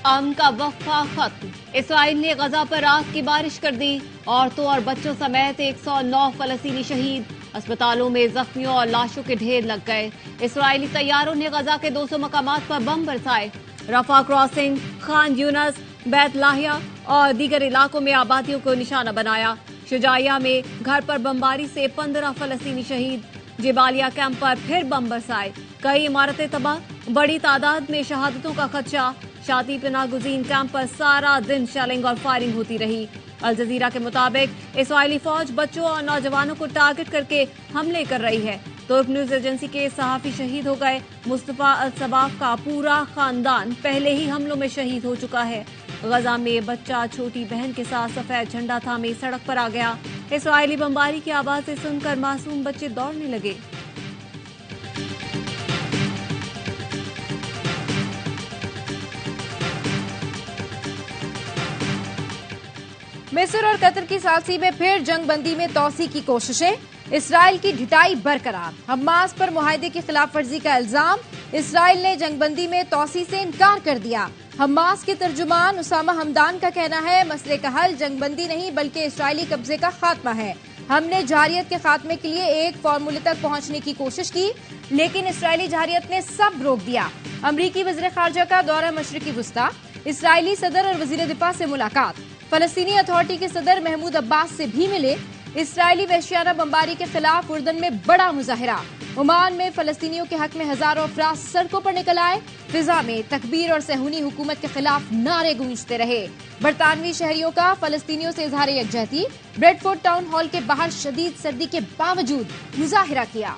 अमन का वक्फा खत्म। इसराइल ने गजा पर रात की बारिश कर दी। औरतों और बच्चों समेत 109 फलस्तीनी शहीद। अस्पतालों में जख्मियों और लाशों के ढेर लग गए। इसराइली तैयारों ने गजा के 200 मकामात पर बम बरसाए। रफा क्रॉसिंग, खान यूनस, बैत लाहिया और दीगर इलाकों में आबादियों को निशाना बनाया। शुजाइया में घर पर बमबारी से 15 फलस्तीनी शहीद। जेबालिया कैंप पर फिर बम बरसाए। कई इमारतें तबाह, बड़ी तादाद में शहादतों का खदशा। शाती पनाह गुज़ीन कैंप पर सारा दिन शेलिंग और फायरिंग होती रही। अल जजीरा के मुताबिक इसराइली फौज बच्चों और नौजवानों को टारगेट करके हमले कर रही है। तुर्क न्यूज एजेंसी के सहाफी शहीद हो गए। मुस्तफा अल सबाफ का पूरा खानदान पहले ही हमलों में शहीद हो चुका है। गजा में बच्चा छोटी बहन के साथ सफेद झंडा थामे सड़क पर आ गया। इसराइली बमबारी की आवाज़ें सुनकर मासूम बच्चे दौड़ने लगे। मिस्र और कतर की सालसी में फिर जंगबंदी में तोसी की कोशिशें। इसराइल की ढिठाई बरकरार। हमास पर मुआहदे की खिलाफ वर्जी का इल्जाम। इसराइल ने जंगबंदी में तोसी से इनकार कर दिया। हमास के तर्जुमान उसामा हमदान का कहना है, मसले का हल जंगबंदी नहीं बल्कि इसराइली कब्जे का खात्मा है। हमने जहारियत के खात्मे के लिए एक फार्मूले तक पहुंचने की कोशिश की, लेकिन इसराइली जहारियत ने सब रोक दिया। अमरीकी वज़ीर ख़ारजा का दौरा मशरिकी वुस्ता। इसराइली सदर और वज़ीर दिफा से मुलाकात। फलस्तीनी अथॉरिटी के सदर महमूद अब्बास से भी मिले। इसराइली वहशियाना बमबारी के खिलाफ उर्दन में बड़ा मुजाहिरा। ओमान में फलस्तीनियों के हक में हजारों अफराद सड़कों पर निकल आए। फिजा में तकबीर और सहूनी हुकूमत के खिलाफ नारे गूंजते रहे। बरतानवी शहरियों का फलस्तीनियों से इजहार यकजहती। ब्रेडफोर्ड टाउन हॉल के बाहर शदीद सर्दी के बावजूद मुजाहिरा किया।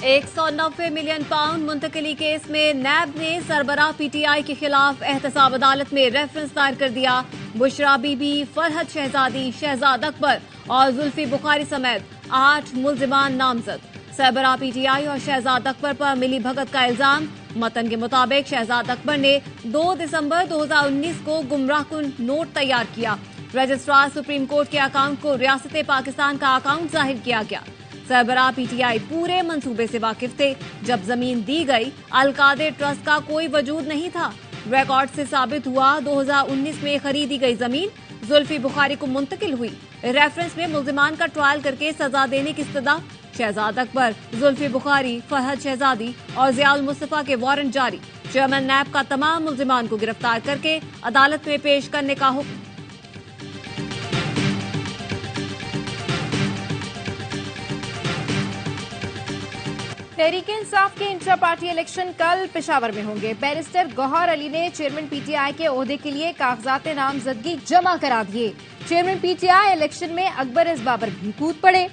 190 मिलियन पाउंड मुंतकिली केस में नैब ने सरबराह पीटीआई के खिलाफ एहतसाब अदालत में रेफरेंस दायर कर दिया। बुशरा बीबी, फरहद शहजादी, शहजाद अकबर और जुल्फी बुखारी समेत 8 मुल्जिमान नामजद। सरबराह पीटीआई और शहजाद अकबर पर मिली भगत का इल्जाम। मतन के मुताबिक शहजाद अकबर ने 2 दिसंबर 2019 को गुमराहकुन नोट तैयार किया। रजिस्ट्रार सुप्रीम कोर्ट के अकाउंट को रियासत पाकिस्तान का अकाउंट जाहिर किया गया। सरबराह पीटीआई पूरे मंसूबे से वाकिफ थे। जब जमीन दी गई, अल-कादिर ट्रस्ट का कोई वजूद नहीं था। रिकॉर्ड से साबित हुआ 2019 में खरीदी गई जमीन जुल्फी बुखारी को मुंतकिल हुई। रेफरेंस में मुल्जिमान का ट्रायल करके सजा देने की इस्तदा। शहजाद अकबर, जुल्फी बुखारी, फरहद शहजादी और जियाउल मुस्तफा के वारंट जारी। चेयरमैन नैब का तमाम मुल्जिमान को गिरफ्तार करके अदालत में पेश करने का हुक्म। तहरीक-ए-इंसाफ के इंट्रा पार्टी इलेक्शन कल पेशावर में होंगे। बैरिस्टर गौहर अली ने चेयरमैन पीटीआई के ओहदे के लिए कागजात नामजदगी जमा करा दिए। चेयरमैन पीटीआई इलेक्शन में अकबर एस बाबर भी कूद पड़े।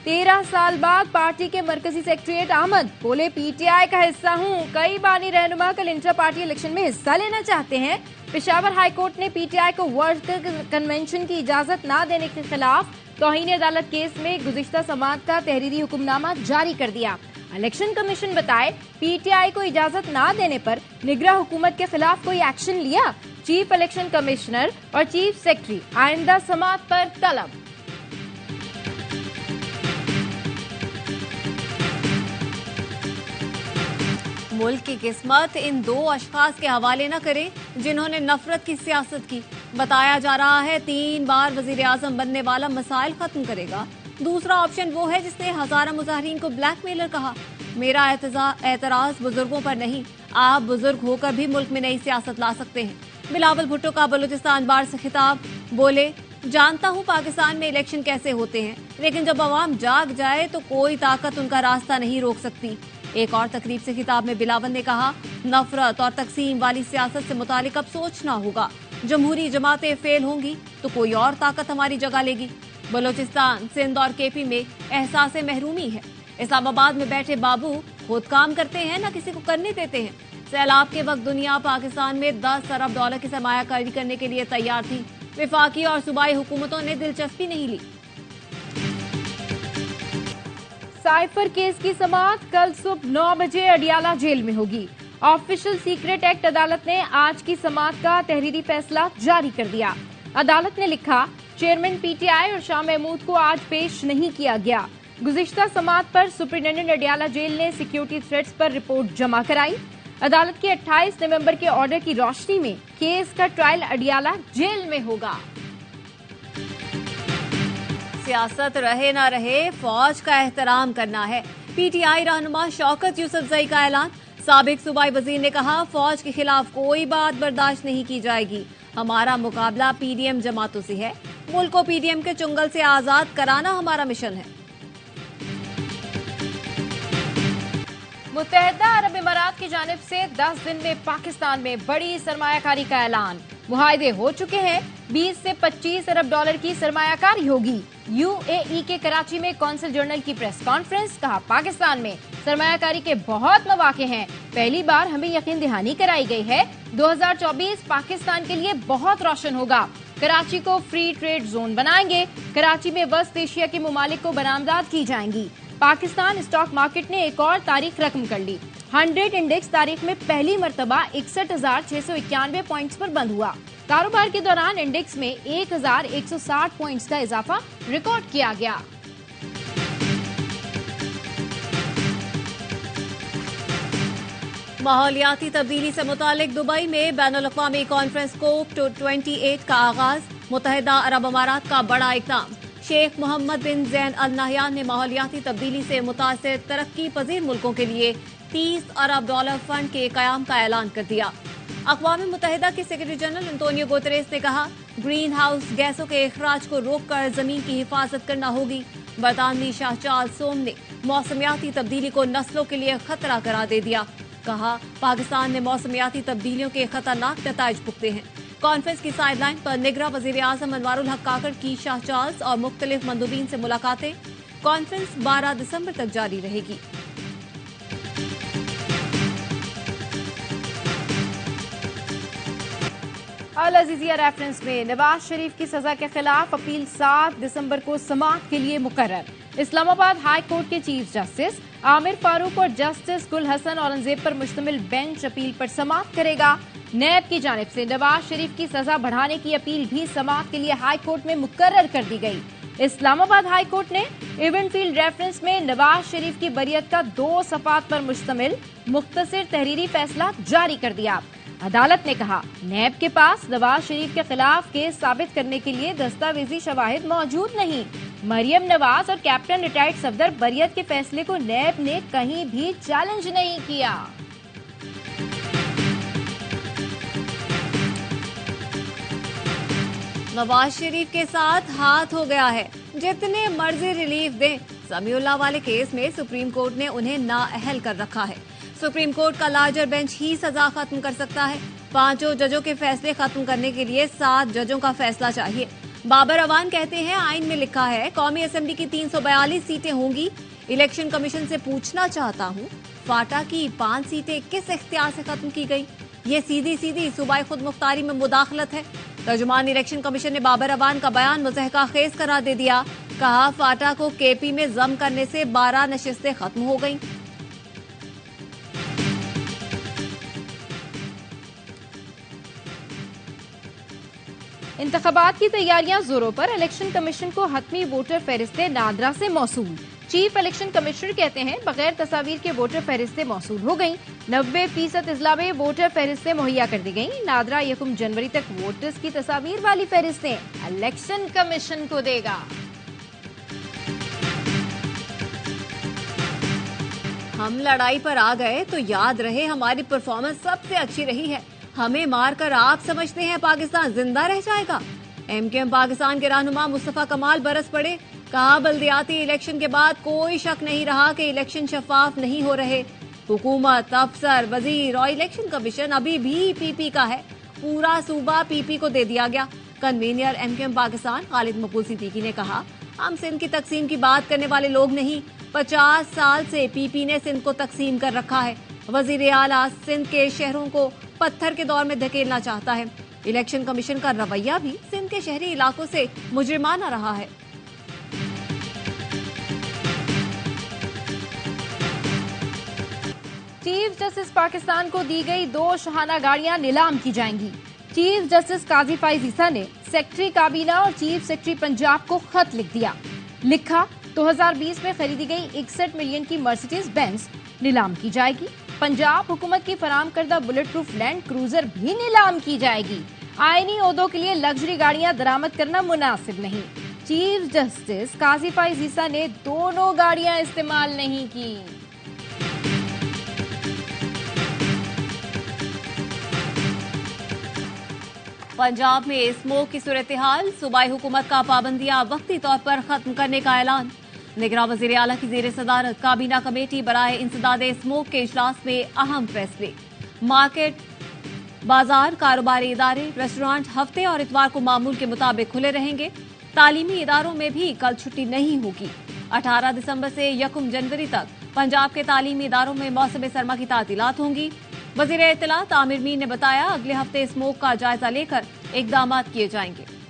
13 साल बाद पार्टी के मरकजी सेक्रेटरीट अहमद बोले, पीटीआई का हिस्सा हूँ। कई बानी रहनुमा कल इंट्रा पार्टी इलेक्शन में हिस्सा लेना चाहते हैं। पेशावर हाईकोर्ट ने पीटीआई को वर्कर कन्वेंशन की इजाजत न देने के खिलाफ तौहीन अदालत केस में गुज़िश्ता समाअत का तहरीरी हुक्मनामा जारी कर दिया। इलेक्शन कमीशन बताए, पीटीआई को इजाजत न देने पर निगरान हुकूमत के खिलाफ कोई एक्शन लिया। चीफ इलेक्शन कमिश्नर और चीफ सेक्रेटरी आइंदा समाअत पर तलब। मुल्क की किस्मत इन 2 अशखास के हवाले न करें जिन्होंने नफरत की सियासत की। बताया जा रहा है 3 बार वजीर आजम बनने वाला मसाइल खत्म करेगा। दूसरा ऑप्शन वो है जिसने हजारों मुजाहिरीन को ब्लैकमेलर कहा। मेरा एतराज बुजुर्गों पर नहीं, आप बुजुर्ग होकर भी मुल्क में नई सियासत ला सकते हैं। बिलावल भुट्टो का बलूचिस्तान बार से खिताब। बोले, जानता हूँ पाकिस्तान में इलेक्शन कैसे होते हैं, लेकिन जब अवाम जाग जाए तो कोई ताकत उनका रास्ता नहीं रोक सकती। एक और तकरीब से खिताब में बिलावल ने कहा, नफरत और तकसीम वाली सियासत से मुतालिक अब सोचना होगा। जमहूरी जमातें फेल होंगी तो कोई और ताकत हमारी जगह लेगी। बलोचिस्तान, सिंध और केपी में एहसास महरूमी है। इस्लामाबाद में बैठे बाबू खुद काम करते हैं, न किसी को करने देते हैं। सैलाब के वक्त दुनिया पाकिस्तान में 10 अरब डॉलर की सरमायाकारी करने के लिए तैयार थी। विफाकी और सूबाई हुकूमतों ने दिलचस्पी नहीं ली। साइफर केस की समाअत कल सुबह 9 बजे अडियाला जेल में होगी। ऑफिशियल सीक्रेट एक्ट अदालत ने आज की समाअत का तहरीरी फैसला जारी कर दिया। अदालत ने लिखा, चेयरमैन पीटीआई और शाह महमूद को आज पेश नहीं किया गया। गुज़िश्ता समाअत पर सुपरिटेंडेंट अडियाला जेल ने सिक्योरिटी थ्रेट्स पर रिपोर्ट जमा कराई। عدالت کے 28 نومبر کے آرڈر کی روشنی میں کیس کا ٹرائل اڈیالہ جیل میں ہوگا۔ سیاست رہے نہ رہے، فوج کا احترام کرنا ہے۔ پی ٹی آئی رہنما شوکت یوسفزئی کا اعلان۔ سابق صوبائی وزیر نے کہا، فوج کے خلاف کوئی بات برداشت نہیں کی جائے گی۔ ہمارا مقابلہ پی ڈی ایم جماعتوں سے ہے۔ ملک کو پی ڈی ایم کے چنگل سے آزاد کرانا ہمارا مشن ہے۔ متحدہ عرب امارات کی جانب سے 10 دن میں پاکستان میں بڑی سرمایہ کاری کا اعلان۔ معاہدے ہو چکے ہیں، 20 سے 25 ارب ڈالر کی سرمایہ کاری ہوگی۔ یو اے ای کے کراچی میں کونسل جنرل کی پریس کانفرنس، کہا پاکستان میں سرمایہ کاری کے بہت مواقع ہیں، پہلی بار ہمیں یقین دہانی کرائی گئی ہے۔ 2024 پاکستان کے لیے بہت روشن ہوگا۔ کراچی کو فری ٹریڈ زون بنائیں گے۔ کراچی میں وسط ایشیا کے ممالک کو برآمدات کی جائیں گی۔ پاکستان اسٹاک مارکیٹ نے ایک اور تاریخ رقم کر لی۔ 100 انڈیکس تاریخ میں پہلی مرتبہ 61,691 پوائنٹس پر بند ہوا۔ کاروبار کے دوران انڈیکس میں 1,160 پوائنٹس کا اضافہ ریکارڈ کیا گیا۔ ماحولیاتی تبدیلی سے متعلق دبئی میں بین الاقوامی کانفرنس کوپ 28 کا آغاز۔ متحدہ عرب امارات کا بڑا اقدام۔ شیخ محمد بن زین ال نہیان نے ماحولیاتی تبدیلی سے متاثر ترقی پذیر ملکوں کے لیے 30 ارب ڈالر فنڈ کے قیام کا اعلان کر دیا۔ اقوام متحدہ کے سیکرٹری جنرل انتونیو گوتریس نے کہا، گرین ہاؤس گیسوں کے اخراج کو روک کر زمین کی حفاظت کرنا ہوگی۔ برطانوی شاہ چارلس سوم نے موسمیاتی تبدیلی کو نسلوں کے لیے خطرہ قرار دے دیا۔ کہا، پاکستان نے موسمیاتی تبدیلیوں کے خطرناک نتائج بھگتے ہیں۔ کانفرنس کی سائیڈ لائن پر نگراں وزیر اعظم انوار الحق کاکڑ کی شاہ چارلس اور مختلف مندوبین سے ملاقاتیں۔ کانفرنس 12 دسمبر تک جاری رہے گی۔ العزیزیہ ریفرنس میں نواز شریف کی سزا کے خلاف اپیل 7 دسمبر کو سماعت کے لیے مقرر۔ اسلام آباد ہائی کورٹ کے چیف جسٹس عامر فاروق اور جسٹس گل حسن اورنگزیب پر مشتمل بینچ اپیل پر سماعت کرے گا۔ نیب کی جانب سے نواز شریف کی سزا بڑھانے کی اپیل بھی سماعت کے لیے ہائی کورٹ میں مقرر کر دی گئی۔ اسلام آباد ہائی کورٹ نے ایون فیلڈ ریفرنس میں نواز شریف کی بریت کا 2 صفحات پر مشتمل مختصر تحریری فیصلہ جاری کر دیا۔ عدالت نے کہا، نیب کے پاس نواز شریف کے خلاف کیس ثابت کرنے کے لیے دستاویزی شواہد موجود نہیں۔ مریم نواز اور کیپٹن ریٹائرڈ صفدر بریت کے فیصلے کو نیب نے کہیں بھی چیلنج نہیں کیا۔ نواز شریف کے ساتھ ہاتھ ہو گیا ہے، جتنے مرضی ریلیف دیں۔ سمیع اللہ والے کیس میں سپریم کورٹ نے انہیں نااہل کر رکھا ہے۔ سپریم کورٹ کا لارجر بینچ ہی سزا ختم کر سکتا ہے۔ 5 ججوں کے فیصلے ختم کرنے کے لیے 7 ججوں کا فیصلہ چاہیے۔ بابر اوان کہتے ہیں، آئین میں لکھا ہے قومی اسمبلی کی 342 سیٹیں ہوں گی۔ الیکشن کمیشن سے پوچھنا چاہتا ہوں، فاٹا کی 5 سیٹیں کس اختیار سے ختم کی گئی؟ یہ سیدھی صوبائی خود مختاری میں مداخلت ہے۔ ترجمان الیکشن کمیشن نے بابر اوان کا بیان مضحکہ خیز قرار دے دیا۔ کہا، فاٹا کو کے پی میں ضم کرنے سے 12 نشستیں ختم ہو گئیں۔ انتخابات کی تیاریاں زوروں پر، الیکشن کمیشن کو حتمی ووٹر فہرستیں نادرا سے موصول۔ چیف الیکشن کمشنر کہتے ہیں، بغیر تصاویر کے ووٹر فہرستیں موصول ہو گئیں۔ 90% اضلاع میں ووٹر فہرستیں مہیا کر دی گئیں۔ نادرا 1 جنوری تک ووٹرز کی تصاویر والی فہرستیں الیکشن کمیشن کو دے گا۔ ہم لڑائی پر آ گئے تو یاد رہے ہماری پرفارمنس سب سے اچھی رہی ہے۔ ہمیں مار کر آپ سمجھتے ہیں پاکستان زندہ رہ جائے گا؟ ایم کیو ایم پاکستان کے رہنما مصطفیٰ کمال برس پڑے۔ کہا، بلدیاتی الیکشن کے بعد کوئی شک نہیں رہا کہ الیکشن شفاف نہیں ہو رہے۔ حکومت، افسر، وزیر اور الیکشن کمیشن ابھی بھی پی پی کا ہے۔ پورا صوبہ پی پی کو دے دیا گیا۔ Convener M Q M Pakistan Khalid Maqbool Siddiqui نے کہا، ہم سندھ کی تقسیم کی بات کرنے والے لوگ نہیں۔ 50 سال سے پی پی نے سندھ کو تقسیم کر رکھا ہے۔ وزیر اعلیٰ سندھ کے شہروں کو پتھر کے دور میں دھکیلنا چاہتا ہے۔ الیکشن کمیشن کا رویہ بھی سندھ کے شہری علاقوں سے مجرمانہ رہا ہے۔ چیف جسٹس پاکستان کو دی گئی 2 شاہانہ گاڑیاں نیلام کی جائیں گی۔ چیف جسٹس قاضی فائز عیسیٰ نے سیکرٹری کابینہ اور چیف سیکرٹری پنجاب کو خط لکھ دیا۔ لکھا، 2020 میں خریدی گئی 61 ملین کی مرسیڈیز بینز نیلام کی جائے گی۔ पंजाब हुकूमत की फराम करदा बुलेट प्रूफ लैंड क्रूजर भी नीलाम की जाएगी। आईनी ओहदों के लिए लग्जरी गाड़ियां दरामद करना मुनासिब नहीं। चीफ जस्टिस काजी फाइज ईसा ने दोनों गाड़ियां इस्तेमाल नहीं की। पंजाब में स्मोक की सूरत-ए-हाल, सूबाई हुकूमत का पाबंदियां वक्ती तौर पर खत्म करने का ऐलान। निगरान वज़ीर आला की ज़ेर सदारत काबीना कमेटी बराए इंसदाद स्मोक के इजलास में अहम फैसले। मार्केट, बाजार, कारोबारी इदारे, रेस्टोरेंट हफ्ते और इतवार को मामूल के मुताबिक खुले रहेंगे। तालीमी इदारों में भी कल छुट्टी नहीं होगी। 18 दिसंबर से 1 जनवरी तक पंजाब के तालीमी इदारों में मौसम सरमा की तातीलात होंगी। वज़ीर इत्तलात आमिर मीर ने बताया, अगले हफ्ते स्मोक का जायजा लेकर इक़दामात किए जाएंगे।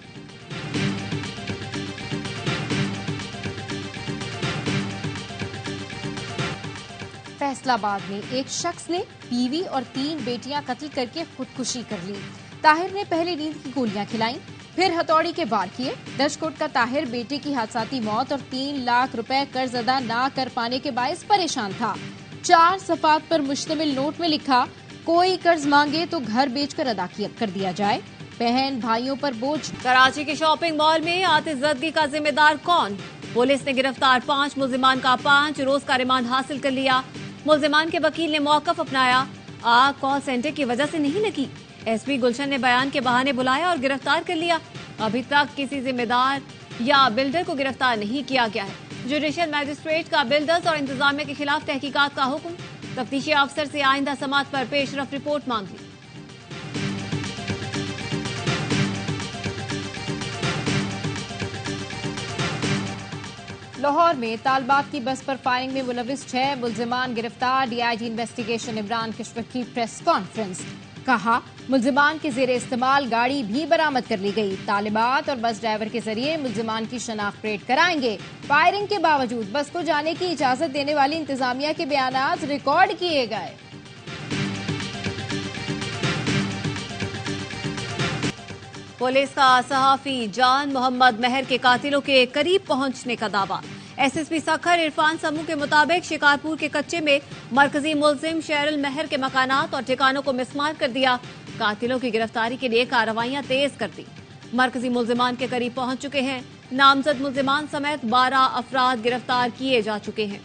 फैसलाबाद में एक शख्स ने बीवी और 3 बेटियां कत्ल करके खुदकुशी कर ली। ताहिर ने पहले नींद की गोलियां खिलाईं, फिर हथौड़ी के वार किए। दशकोट का ताहिर बेटे की हादसाती मौत और 3 लाख रुपए कर्ज अदा ना कर पाने के बायस परेशान था। 4 सफ़ात पर मुश्तमिल नोट में लिखा, कोई कर्ज मांगे तो घर बेचकर अदा कर दिया जाए, बहन भाइयों पर बोझ। कराची के शॉपिंग मॉल में आतिशज़दगी का जिम्मेदार कौन? पुलिस ने गिरफ्तार 5 मुल्जिमान का 5 रोज का रिमांड हासिल कर लिया। मुल्जिमान के वकील ने मौक़िफ़ अपनाया, आग कॉल सेंटर की वजह से नहीं लगी। एसपी गुलशन ने बयान के बहाने बुलाया और गिरफ्तार कर लिया। अभी तक किसी जिम्मेदार या बिल्डर को गिरफ्तार नहीं किया गया है। जुडिशियल मैजिस्ट्रेट का बिल्डर्स और इंतजामिया के खिलाफ तहकीकात का हुक्म। तफ्तीशी अफसर से आइंदा समात पर पेशरफ रिपोर्ट मांग ली। लाहौर में तालबात की बस पर फायरिंग में मुलविस 6 मुल्जिमान गिरफ्तार। डीआईजी इन्वेस्टिगेशन इमरान कश्यप की प्रेस कॉन्फ्रेंस। कहा, मुल्जिमान के जेर इस्तेमाल गाड़ी भी बरामद कर ली गई। तालिबात और बस ड्राइवर के जरिए मुल्जिमान की शनाख्त परेड कराएंगे। फायरिंग के बावजूद बस को जाने की इजाजत देने वाली इंतजामिया के बयानात रिकॉर्ड किए गए। पुलिस का सहाफी जान मोहम्मद महर के कातिलों के करीब पहुंचने का दावा। एसएसपी सखर इरफान समू के मुताबिक शिकारपुर के कच्चे में मरकजी मुल्जिम शेरुल महर के मकानात और ठिकानों को मिसमार कर दिया। कातिलों की गिरफ्तारी के लिए कार्रवाइयां तेज कर दी। मरकजी मुल्जिमान के करीब पहुंच चुके हैं। नामजद मुल्जिमान समेत 12 अफराद गिरफ्तार किए जा चुके हैं।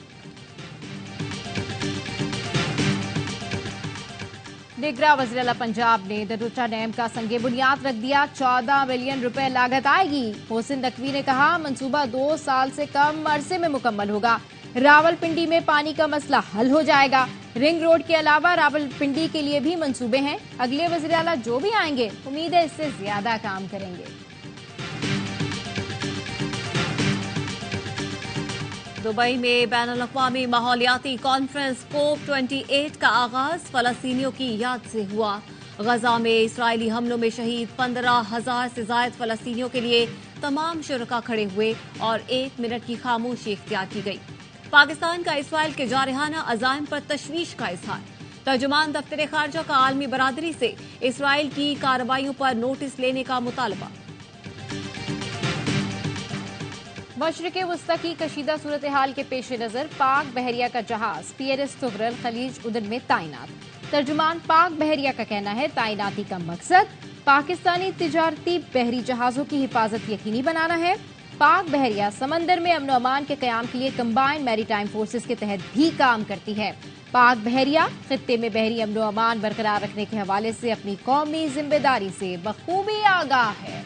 निगरां वज़ीर आला पंजाब ने दरुचा डैम का संगे बुनियाद रख दिया। 14 मिलियन रुपए लागत आएगी। मोहसिन नकवी ने कहा, मंसूबा 2 साल से कम अरसे में मुकम्मल होगा। रावलपिंडी में पानी का मसला हल हो जाएगा। रिंग रोड के अलावा रावलपिंडी के लिए भी मंसूबे हैं। अगले वज़ीर आला जो भी आएंगे, उम्मीद है इससे ज्यादा काम करेंगे। दुबई में बैनुल-अक़वामी माहौलियाती कॉन्फ्रेंस COP28 का आगाज फलस्तीनियों की याद से हुआ। गजा में इसराइली हमलों में शहीद 15,000 से ज्यादा फलस्तीनियों के लिए तमाम शुरका खड़े हुए और 1 मिनट की खामोशी इख्तियार की गई। पाकिस्तान का इसराइल के जारहाना अज़ाइम पर तशवीश का इजहार। तर्जुमान दफ्तर खारजा का आलमी बरादरी से इसराइल की कार्रवाइयों पर नोटिस लेने का मुतालबा। मशरिक़ वस्ता की कशीदा सूरत हाल के पेश नज़र पाक बहरिया का जहाज PNS तुगरल खलीज उदन में तैनात। तर्जुमान पाक बहरिया का कहना है, तैनाती का मकसद पाकिस्तानी तिजारती बहरी जहाजों की हिफाजत यकीनी बनाना है। पाक बहरिया समंदर में अमन अमान के क़याम के लिए कंबाइंड मैरीटाइम फोर्सेस के तहत भी काम करती है। पाक बहरिया खित्ते में बहरी अमन अमान बरकरार रखने के हवाले से अपनी कौमी जिम्मेदारी से बखूबी आगाह है।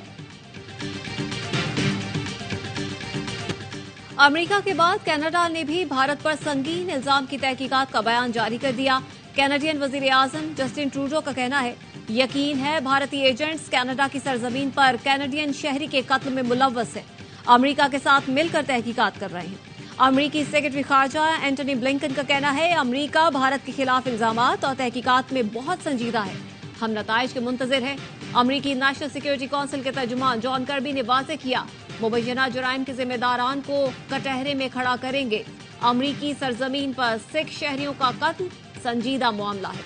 अमेरिका के बाद कनाडा ने भी भारत पर संगीन इल्जाम की तहकीकात का बयान जारी कर दिया। कैनेडियन वजीर आजम जस्टिन ट्रूडो का कहना है, यकीन है भारतीय एजेंट्स कनाडा की सरजमीन पर कैनेडियन शहरी के कत्ल में मुलव्वस है। अमेरिका के साथ मिलकर तहकीकात कर रहे हैं। अमेरिकी सेक्रेटरी खारजा एंटनी ब्लिंकन का कहना है, अमेरिका भारत के खिलाफ इल्जामात और तहकीकात में बहुत संजीदा है। हम नताइज के मुंतजिर हैं। अमेरिकी नेशनल सिक्योरिटी काउंसिल के तर्जुमान जॉन कर्बी ने वाज़ेह किया, मुबैना जुराइम के जिम्मेदारान को कटहरे में खड़ा करेंगे। अमरीकी सरजमीन पर सिख शहरियों का कत्ल संजीदा मामला है।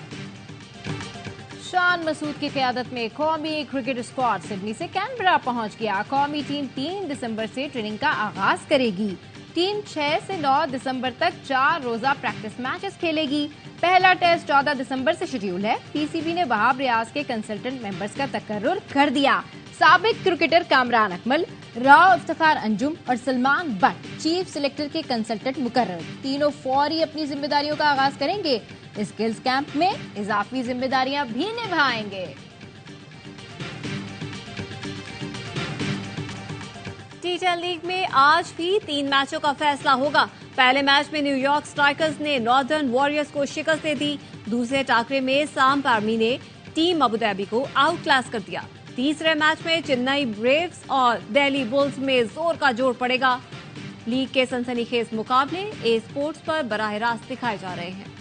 शान मसूद की क़यादत में कौमी क्रिकेट स्क्वाड सिडनी से कैनबरा पहुंच गया। कौमी टीम 3 दिसंबर से ट्रेनिंग का आगाज करेगी। टीम 6 से 9 दिसंबर तक 4 रोजा प्रैक्टिस मैचेस खेलेगी। पहला टेस्ट 14 दिसंबर से शेड्यूल है। पीसीबी ने वहाब रियाज के कंसल्टेंट मेंबर्स का तकर्रुर कर दिया। साबिक क्रिकेटर कामरान अकमल, राव इफ्तिखार अंजुम और सलमान बट चीफ सिलेक्टर के कंसल्टेंट मुकर्रर। तीनों फौरी अपनी जिम्मेदारियों का आगाज करेंगे। स्किल्स कैंप में इजाफी जिम्मेदारियां भी निभाएंगे। टी10 लीग में आज भी 3 मैचों का फैसला होगा। पहले मैच में न्यूयॉर्क स्ट्राइकर्स ने नॉर्दर्न वॉरियर्स को शिकस्त दे दी। दूसरे टाकरे में साम पार्मी ने टीम अबुधाबी को आउट क्लास कर दिया। तीसरे मैच में चेन्नई ब्रेव्स और दिल्ली बुल्स में जोर का जोड़ पड़ेगा। लीग के सनसनीखेज मुकाबले ए स्पोर्ट्स पर बराह रास्त दिखाए जा रहे हैं।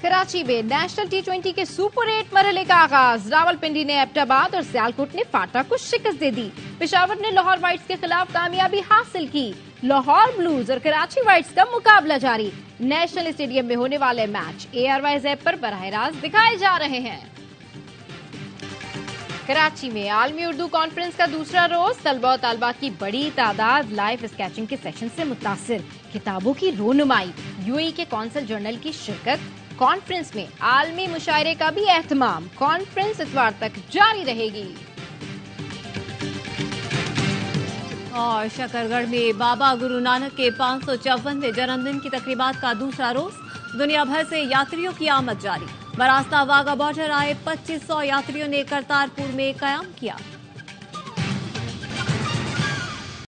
कराची में नेशनल टी20 के सुपर 8 मरहले का आगाज। रावलपिंडी ने एबटाबाद और सियालकोट ने फाटा को शिकस्त दे दी। पेशावर ने लाहौर वाइट्स के खिलाफ कामयाबी हासिल की। लाहौर ब्लूज और कराची वाइट्स का मुकाबला जारी। नेशनल स्टेडियम में होने वाले मैच ARY ऐप पर बराह रास्त दिखाए जा रहे हैं। कराची में आलमी उर्दू कॉन्फ्रेंस का दूसरा रोज। तलबा और तालबा की बड़ी तादाद लाइव स्केचिंग के सेशन से मुतासिर। किताबों की रोनुमाई, UAE के कौंसल जर्नल की शिरकत। कॉन्फ्रेंस में आलमी मुशायरे का भी एहतमाम। कॉन्फ्रेंस इतवार तक जारी रहेगी। और शकरगढ़ में बाबा गुरु नानक के 554वें जन्मदिन की तकरीबात का दूसरा रोज। दुनिया भर से यात्रियों की आमद जारी। बरास्ता वाघा बॉर्डर आए 2500 यात्रियों ने करतारपुर में कयाम किया।